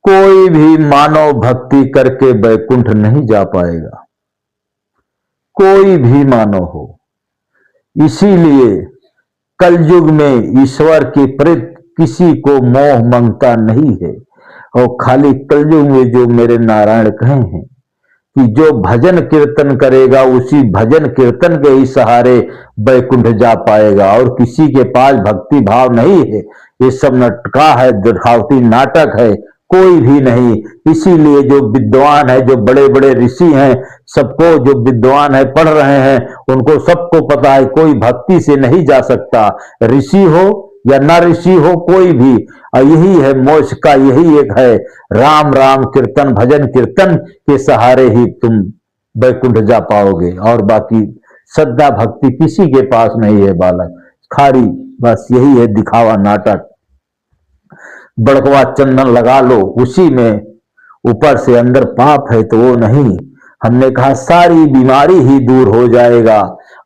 कोई भी मानव भक्ति करके वैकुंठ नहीं जा पाएगा, कोई भी मानव हो। इसीलिए कलयुग में ईश्वर के प्रति किसी को मोह मंगता नहीं है। और खाली कलयुग में जो मेरे नारायण कहे हैं कि जो भजन कीर्तन करेगा उसी भजन कीर्तन के ही सहारे वैकुंठ जा पाएगा, और किसी के पास भक्ति भाव नहीं है। ये सब नाटका है, दिखावटी नाटक है, कोई भी नहीं। इसीलिए जो विद्वान है, जो बड़े बड़े ऋषि हैं, सबको जो विद्वान है, पढ़ रहे हैं, उनको सबको पता है कोई भक्ति से नहीं जा सकता। ऋषि हो या न ऋषि हो, कोई भी, यही है मोक्ष का, यही एक है राम राम कीर्तन, भजन कीर्तन के सहारे ही तुम वैकुंठ जा पाओगे। और बाकी श्रद्धा भक्ति किसी के पास नहीं है बालक, खाली बस यही है दिखावा नाटक। बड़कवा चंदन लगा लो, उसी में ऊपर से अंदर पाप है तो वो नहीं। हमने कहा सारी बीमारी ही दूर हो जाएगा।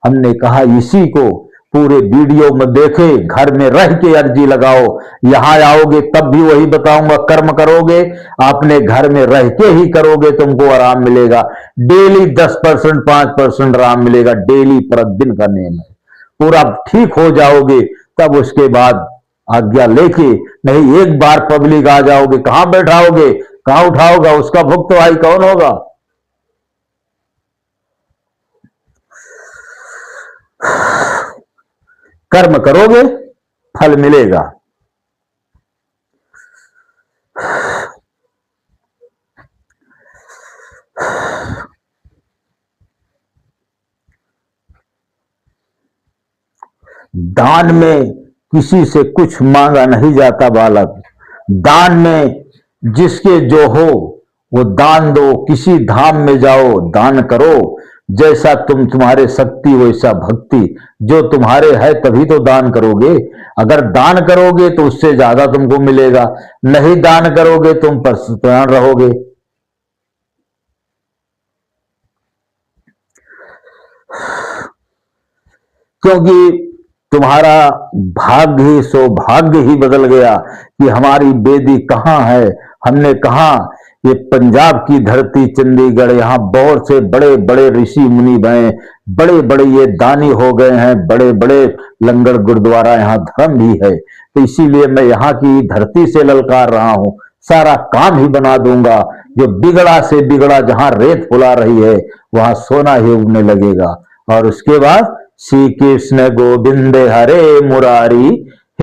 हमने कहा इसी को पूरे वीडियो में देखे, घर में रह के अर्जी लगाओ। यहां आओगे तब भी वही बताऊंगा, कर्म करोगे आपने घर में रह के ही करोगे, तुमको आराम मिलेगा। डेली 10% 5% आराम मिलेगा, डेली प्रतिदिन का नियम है। पूरा ठीक हो जाओगे तब उसके बाद आज्ञा लेके, नहीं एक बार पब्लिक आ जाओगे, कहां बैठाओगे, कहां उठाओगा, उसका भुगतवाही कौन होगा? कर्म करोगे फल मिलेगा। दान में किसी से कुछ मांगा नहीं जाता बालक। दान में जिसके जो हो वो दान दो। किसी धाम में जाओ, दान करो। जैसा तुम्हारे शक्ति वैसा भक्ति। जो तुम्हारे है तभी तो दान करोगे। अगर दान करोगे तो उससे ज्यादा तुमको मिलेगा, नहीं दान करोगे तुम परेशान रहोगे। क्योंकि तुम्हारा भाग्य ही सौभाग्य ही बदल गया कि हमारी बेदी कहां है। हमने कहा ये पंजाब की धरती चंडीगढ़, यहाँ बहुत से बड़े बड़े ऋषि मुनि बने, बड़े बड़े ये दानी हो गए हैं, बड़े बड़े लंगर गुरुद्वारा यहाँ धर्म भी है। तो इसीलिए मैं यहाँ की धरती से ललकार रहा हूँ, सारा काम ही बना दूंगा। जो बिगड़ा से बिगड़ा, जहां रेत फुला रही है वहां सोना ही उगने लगेगा। और उसके बाद श्री कृष्ण गोविंद हरे मुरारी,